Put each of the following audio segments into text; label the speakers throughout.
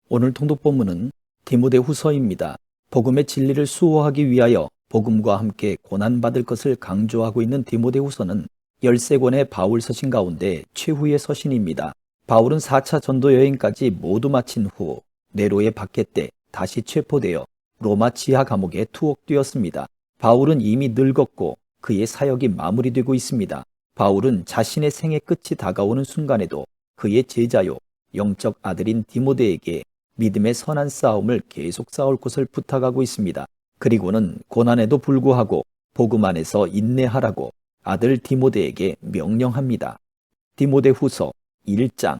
Speaker 1: 오늘 통독 본문은 디모데후서입니다. 복음의 진리를 수호하기 위하여 복음과 함께 고난받을 것을 강조하고 있는 디모데후서는 13권의 바울 서신 가운데 최후의 서신입니다. 바울은 4차 전도 여행까지 모두 마친 후 네로의 박해 때 다시 체포되어 로마 지하 감옥에 투옥되었습니다. 바울은 이미 늙었고 그의 사역이 마무리되고 있습니다. 바울은 자신의 생의 끝이 다가오는 순간에도 그의 제자요 영적 아들인 디모데에게 믿음의 선한 싸움을 계속 싸울 것을 부탁하고 있습니다. 그리고는 고난에도 불구하고 복음 안에서 인내하라고 아들 디모데에게 명령합니다. 디모데후서 1장.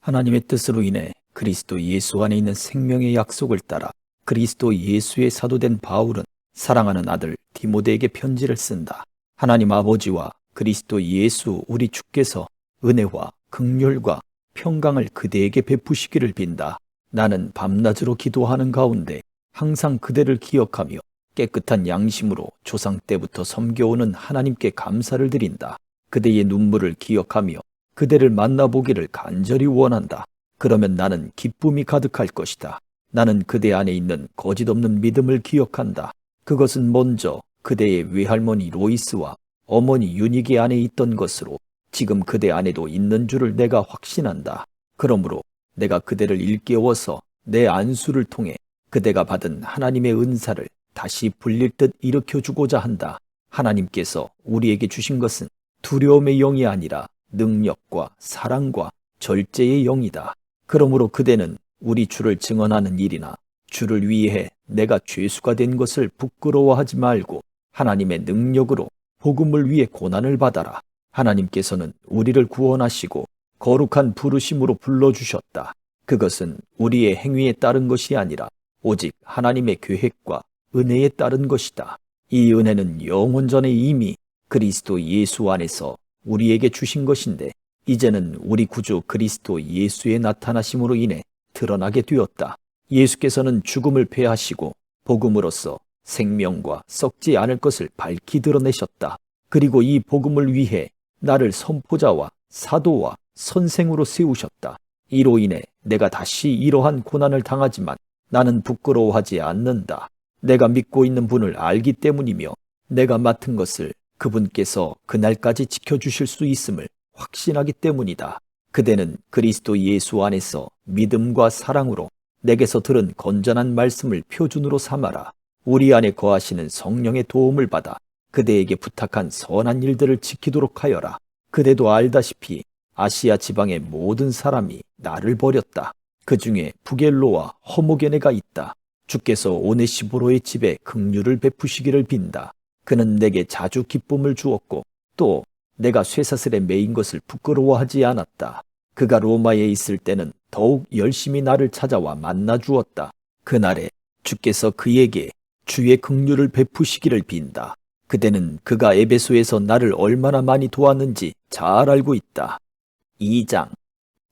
Speaker 1: 하나님의 뜻으로 인해 그리스도 예수 안에 있는 생명의 약속을 따라 그리스도 예수의 사도된 바울은 사랑하는 아들 디모데에게 편지를 쓴다. 하나님 아버지와 그리스도 예수 우리 주께서 은혜와 긍휼과 평강을 그대에게 베푸시기를 빈다. 나는 밤낮으로 기도하는 가운데 항상 그대를 기억하며 깨끗한 양심으로 조상 때부터 섬겨오는 하나님께 감사를 드린다. 그대의 눈물을 기억하며 그대를 만나보기를 간절히 원한다. 그러면 나는 기쁨이 가득할 것이다. 나는 그대 안에 있는 거짓없는 믿음을 기억한다. 그것은 먼저 그대의 외할머니 로이스와 어머니 유니기 안에 있던 것으로 지금 그대 안에도 있는 줄을 내가 확신한다. 그러므로 내가 그대를 일깨워서 내 안수를 통해 그대가 받은 하나님의 은사를 다시 불릴 듯 일으켜주고자 한다. 하나님께서 우리에게 주신 것은 두려움의 영이 아니라 능력과 사랑과 절제의 영이다. 그러므로 그대는 우리 주를 증언하는 일이나 주를 위해 내가 죄수가 된 것을 부끄러워하지 말고 하나님의 능력으로 복음을 위해 고난을 받아라. 하나님께서는 우리를 구원하시고 거룩한 부르심으로 불러주셨다. 그것은 우리의 행위에 따른 것이 아니라 오직 하나님의 계획과 은혜에 따른 것이다. 이 은혜는 영원 전에 이미 그리스도 예수 안에서 우리에게 주신 것인데 이제는 우리 구주 그리스도 예수의 나타나심으로 인해 드러나게 되었다. 예수께서는 죽음을 패하시고 복음으로써 생명과 썩지 않을 것을 밝히 드러내셨다. 그리고 이 복음을 위해 나를 선포자와 사도와 선생으로 세우셨다. 이로 인해 내가 다시 이러한 고난을 당하지만 나는 부끄러워하지 않는다. 내가 믿고 있는 분을 알기 때문이며 내가 맡은 것을 그분께서 그날까지 지켜주실 수 있음을 확신하기 때문이다. 그대는 그리스도 예수 안에서 믿음과 사랑으로 내게서 들은 건전한 말씀을 표준으로 삼아라. 우리 안에 거하시는 성령의 도움을 받아 그대에게 부탁한 선한 일들을 지키도록 하여라. 그대도 알다시피 아시아 지방의 모든 사람이 나를 버렸다. 그 중에 부겔로와 허모게네가 있다. 주께서 오네시보로의 집에 긍휼을 베푸시기를 빈다. 그는 내게 자주 기쁨을 주었고 또 내가 쇠사슬에 매인 것을 부끄러워하지 않았다. 그가 로마에 있을 때는 더욱 열심히 나를 찾아와 만나 주었다. 그날에 주께서 그에게 주의 긍휼을 베푸시기를 빈다. 그대는 그가 에베소에서 나를 얼마나 많이 도왔는지 잘 알고 있다. 2장.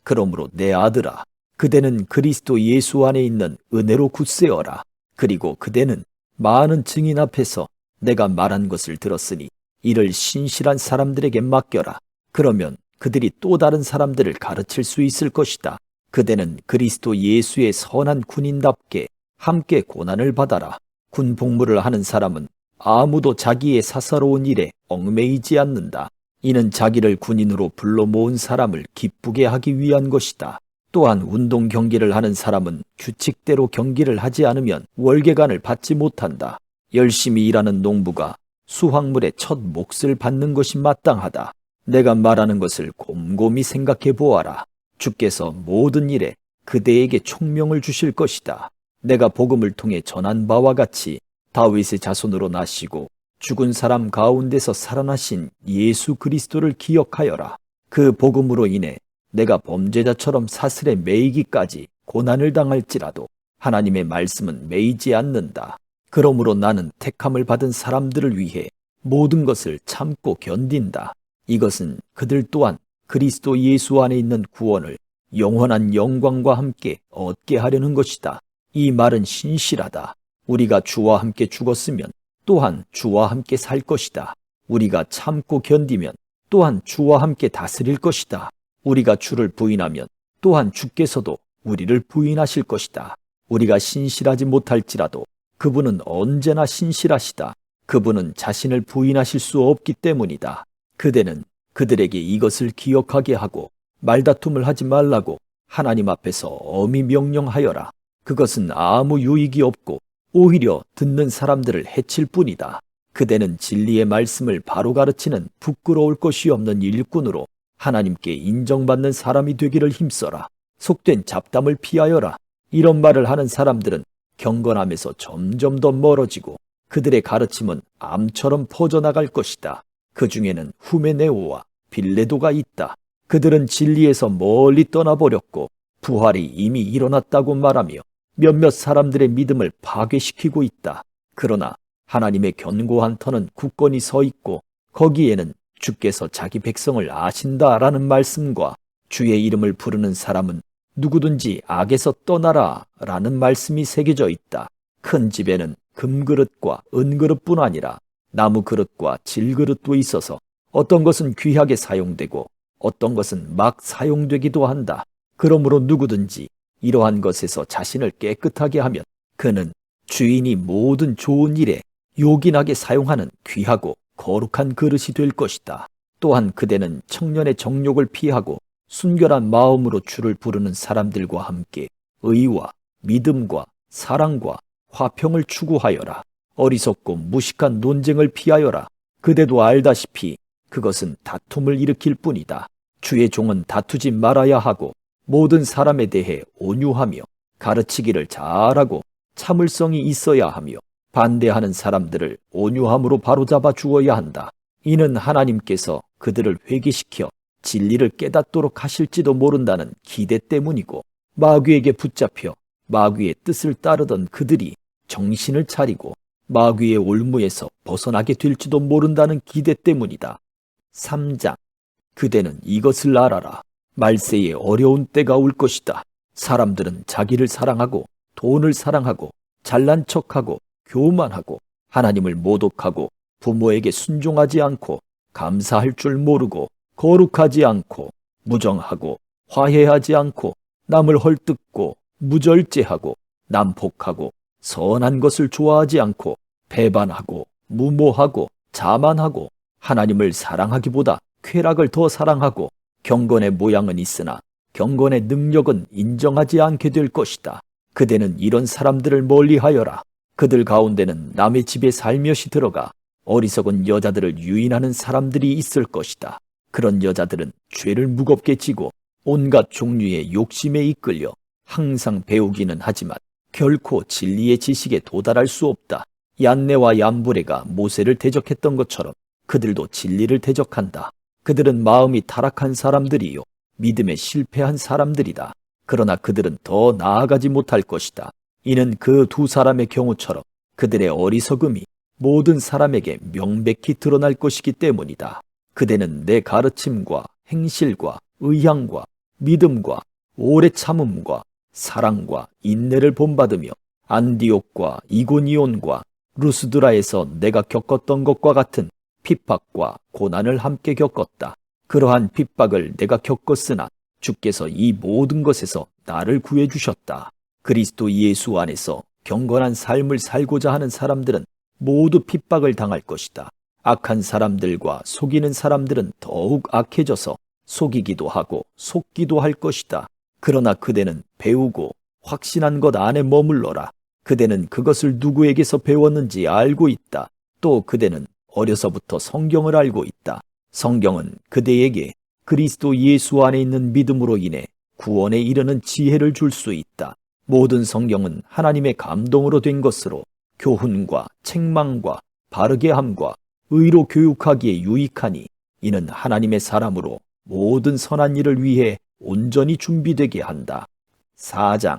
Speaker 1: 그러므로 내 아들아, 그대는 그리스도 예수 안에 있는 은혜로 굳세어라. 그리고 그대는 많은 증인 앞에서 내가 말한 것을 들었으니 이를 신실한 사람들에게 맡겨라. 그러면 그들이 또 다른 사람들을 가르칠 수 있을 것이다. 그대는 그리스도 예수의 선한 군인답게 함께 고난을 받아라. 군 복무를 하는 사람은 아무도 자기의 사사로운 일에 얽매이지 않는다. 이는 자기를 군인으로 불러 모은 사람을 기쁘게 하기 위한 것이다. 또한 운동 경기를 하는 사람은 규칙대로 경기를 하지 않으면 월계관을 받지 못한다. 열심히 일하는 농부가 수확물의 첫 몫을 받는 것이 마땅하다. 내가 말하는 것을 곰곰이 생각해 보아라. 주께서 모든 일에 그대에게 총명을 주실 것이다. 내가 복음을 통해 전한 바와 같이 다윗의 자손으로 나시고 죽은 사람 가운데서 살아나신 예수 그리스도를 기억하여라. 그 복음으로 인해 내가 범죄자처럼 사슬에 매이기까지 고난을 당할지라도 하나님의 말씀은 매이지 않는다. 그러므로 나는 택함을 받은 사람들을 위해 모든 것을 참고 견딘다. 이것은 그들 또한 그리스도 예수 안에 있는 구원을 영원한 영광과 함께 얻게 하려는 것이다. 이 말은 신실하다. 우리가 주와 함께 죽었으면 또한 주와 함께 살 것이다. 우리가 참고 견디면 또한 주와 함께 다스릴 것이다. 우리가 주를 부인하면 또한 주께서도 우리를 부인하실 것이다. 우리가 신실하지 못할지라도 그분은 언제나 신실하시다. 그분은 자신을 부인하실 수 없기 때문이다. 그대는 그들에게 이것을 기억하게 하고 말다툼을 하지 말라고 하나님 앞에서 엄히 명령하여라. 그것은 아무 유익이 없고 오히려 듣는 사람들을 해칠 뿐이다. 그대는 진리의 말씀을 바로 가르치는 부끄러울 것이 없는 일꾼으로 하나님께 인정받는 사람이 되기를 힘써라. 속된 잡담을 피하여라. 이런 말을 하는 사람들은 경건함에서 점점 더 멀어지고 그들의 가르침은 암처럼 퍼져나갈 것이다. 그 중에는 후메네오와 빌레도가 있다. 그들은 진리에서 멀리 떠나버렸고 부활이 이미 일어났다고 말하며 몇몇 사람들의 믿음을 파괴시키고 있다. 그러나 하나님의 견고한 터는 굳건히 서 있고 거기에는 주께서 자기 백성을 아신다라는 말씀과 주의 이름을 부르는 사람은 누구든지 악에서 떠나라 라는 말씀이 새겨져 있다. 큰 집에는 금그릇과 은그릇뿐 아니라 나무 그릇과 질그릇도 있어서 어떤 것은 귀하게 사용되고 어떤 것은 막 사용되기도 한다. 그러므로 누구든지 이러한 것에서 자신을 깨끗하게 하면 그는 주인이 모든 좋은 일에 요긴하게 사용하는 귀하고 거룩한 그릇이 될 것이다. 또한 그대는 청년의 정욕을 피하고 순결한 마음으로 주를 부르는 사람들과 함께 의와 믿음과 사랑과 화평을 추구하여라. 어리석고 무식한 논쟁을 피하여라. 그대도 알다시피 그것은 다툼을 일으킬 뿐이다. 주의 종은 다투지 말아야 하고 모든 사람에 대해 온유하며 가르치기를 잘하고 참을성이 있어야 하며 반대하는 사람들을 온유함으로 바로잡아 주어야 한다. 이는 하나님께서 그들을 회개시켜 진리를 깨닫도록 하실지도 모른다는 기대 때문이고 마귀에게 붙잡혀 마귀의 뜻을 따르던 그들이 정신을 차리고 마귀의 올무에서 벗어나게 될지도 모른다는 기대 때문이다. 3장. 그대는 이것을 알아라. 말세에 어려운 때가 올 것이다. 사람들은 자기를 사랑하고 돈을 사랑하고 잘난 척하고 교만하고 하나님을 모독하고 부모에게 순종하지 않고 감사할 줄 모르고 거룩하지 않고 무정하고 화해하지 않고 남을 헐뜯고 무절제하고 난폭하고 선한 것을 좋아하지 않고 배반하고 무모하고 자만하고 하나님을 사랑하기보다 쾌락을 더 사랑하고 경건의 모양은 있으나 경건의 능력은 인정하지 않게 될 것이다. 그대는 이런 사람들을 멀리하여라. 그들 가운데는 남의 집에 살며시 들어가 어리석은 여자들을 유인하는 사람들이 있을 것이다. 그런 여자들은 죄를 무겁게 지고 온갖 종류의 욕심에 이끌려 항상 배우기는 하지만 결코 진리의 지식에 도달할 수 없다. 얀네와 얀브레가 모세를 대적했던 것처럼 그들도 진리를 대적한다. 그들은 마음이 타락한 사람들이요 믿음에 실패한 사람들이다. 그러나 그들은 더 나아가지 못할 것이다. 이는 그 두 사람의 경우처럼 그들의 어리석음이 모든 사람에게 명백히 드러날 것이기 때문이다. 그대는 내 가르침과 행실과 의향과 믿음과 오래 참음과 사랑과 인내를 본받으며 안디옥과 이고니온과 루스드라에서 내가 겪었던 것과 같은 핍박과 고난을 함께 겪었다. 그러한 핍박을 내가 겪었으나 주께서 이 모든 것에서 나를 구해주셨다. 그리스도 예수 안에서 경건한 삶을 살고자 하는 사람들은 모두 핍박을 당할 것이다. 악한 사람들과 속이는 사람들은 더욱 악해져서 속이기도 하고 속기도 할 것이다. 그러나 그대는 배우고 확신한 것 안에 머물러라. 그대는 그것을 누구에게서 배웠는지 알고 있다. 또 그대는 어려서부터 성경을 알고 있다. 성경은 그대에게 그리스도 예수 안에 있는 믿음으로 인해 구원에 이르는 지혜를 줄 수 있다. 모든 성경은 하나님의 감동으로 된 것으로 교훈과 책망과 바르게 함과 의로 교육하기에 유익하니 이는 하나님의 사람으로 모든 선한 일을 위해 온전히 준비되게 한다. 4장.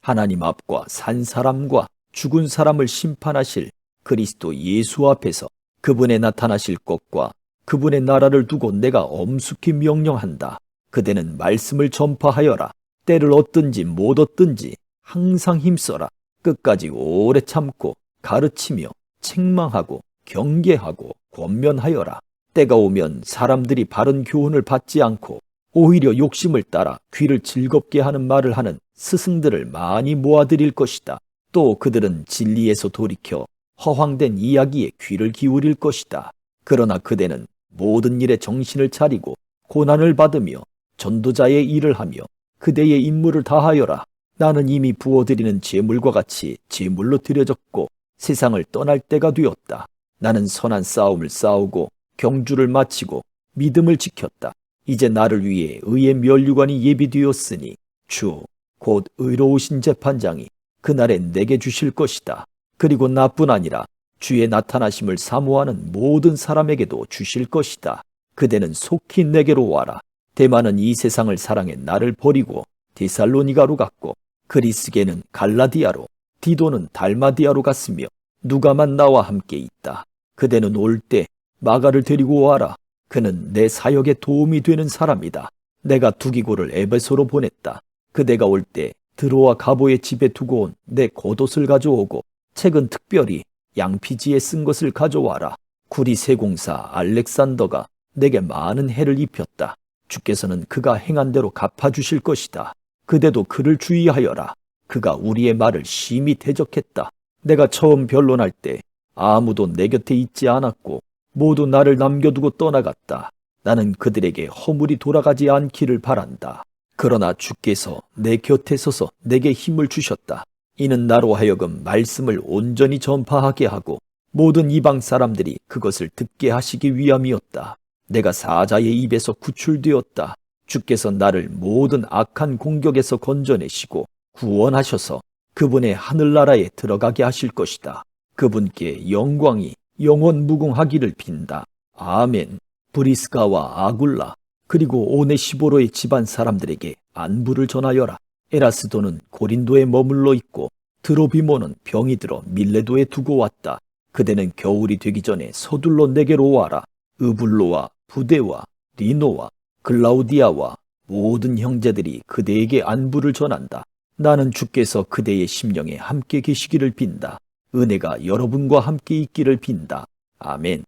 Speaker 1: 하나님 앞과 산 사람과 죽은 사람을 심판하실 그리스도 예수 앞에서 그분의 나타나실 것과 그분의 나라를 두고 내가 엄숙히 명령한다. 그대는 말씀을 전파하여라. 때를 얻든지 못 얻든지 항상 힘써라. 끝까지 오래 참고 가르치며 책망하고 경계하고 권면하여라. 때가 오면 사람들이 바른 교훈을 받지 않고 오히려 욕심을 따라 귀를 즐겁게 하는 말을 하는 스승들을 많이 모아들일 것이다. 또 그들은 진리에서 돌이켜 허황된 이야기에 귀를 기울일 것이다. 그러나 그대는 모든 일에 정신을 차리고 고난을 받으며 전도자의 일을 하며 그대의 임무를 다하여라. 나는 이미 부어드리는 제물과 같이 제물로 드려졌고 세상을 떠날 때가 되었다. 나는 선한 싸움을 싸우고 경주를 마치고 믿음을 지켰다. 이제 나를 위해 의의 면류관이 예비되었으니 주, 곧 의로우신 재판장이 그날에 내게 주실 것이다. 그리고 나뿐 아니라 주의 나타나심을 사모하는 모든 사람에게도 주실 것이다. 그대는 속히 내게로 와라. 데마는 이 세상을 사랑해 나를 버리고 데살로니가로 갔고 그리스게는 갈라디아로, 디도는 달마디아로 갔으며 누가만 나와 함께 있다. 그대는 올 때 마가를 데리고 와라. 그는 내 사역에 도움이 되는 사람이다. 내가 두기고를 에베소로 보냈다. 그대가 올 때 드로아 가보의 집에 두고 온 내 겉옷을 가져오고 책은 특별히 양피지에 쓴 것을 가져와라. 구리 세공사 알렉산더가 내게 많은 해를 입혔다. 주께서는 그가 행한 대로 갚아주실 것이다. 그대도 그를 주의하여라. 그가 우리의 말을 심히 대적했다. 내가 처음 변론할 때 아무도 내 곁에 있지 않았고 모두 나를 남겨두고 떠나갔다. 나는 그들에게 허물이 돌아가지 않기를 바란다. 그러나 주께서 내 곁에 서서 내게 힘을 주셨다. 이는 나로 하여금 말씀을 온전히 전파하게 하고 모든 이방 사람들이 그것을 듣게 하시기 위함이었다. 내가 사자의 입에서 구출되었다. 주께서 나를 모든 악한 공격에서 건져내시고 구원하셔서 그분의 하늘나라에 들어가게 하실 것이다. 그분께 영광이 영원 무궁하기를 빈다. 아멘. 브리스가와 아굴라 그리고 오네시보로의 집안 사람들에게 안부를 전하여라. 에라스도는 고린도에 머물러 있고 드로비모는 병이 들어 밀레도에 두고 왔다. 그대는 겨울이 되기 전에 서둘러 내게로 와라. 으블로와 부데와 리노와 글라우디아와 모든 형제들이 그대에게 안부를 전한다. 나는 주께서 그대의 심령에 함께 계시기를 빈다. 은혜가 여러분과 함께 있기를 빈다. 아멘.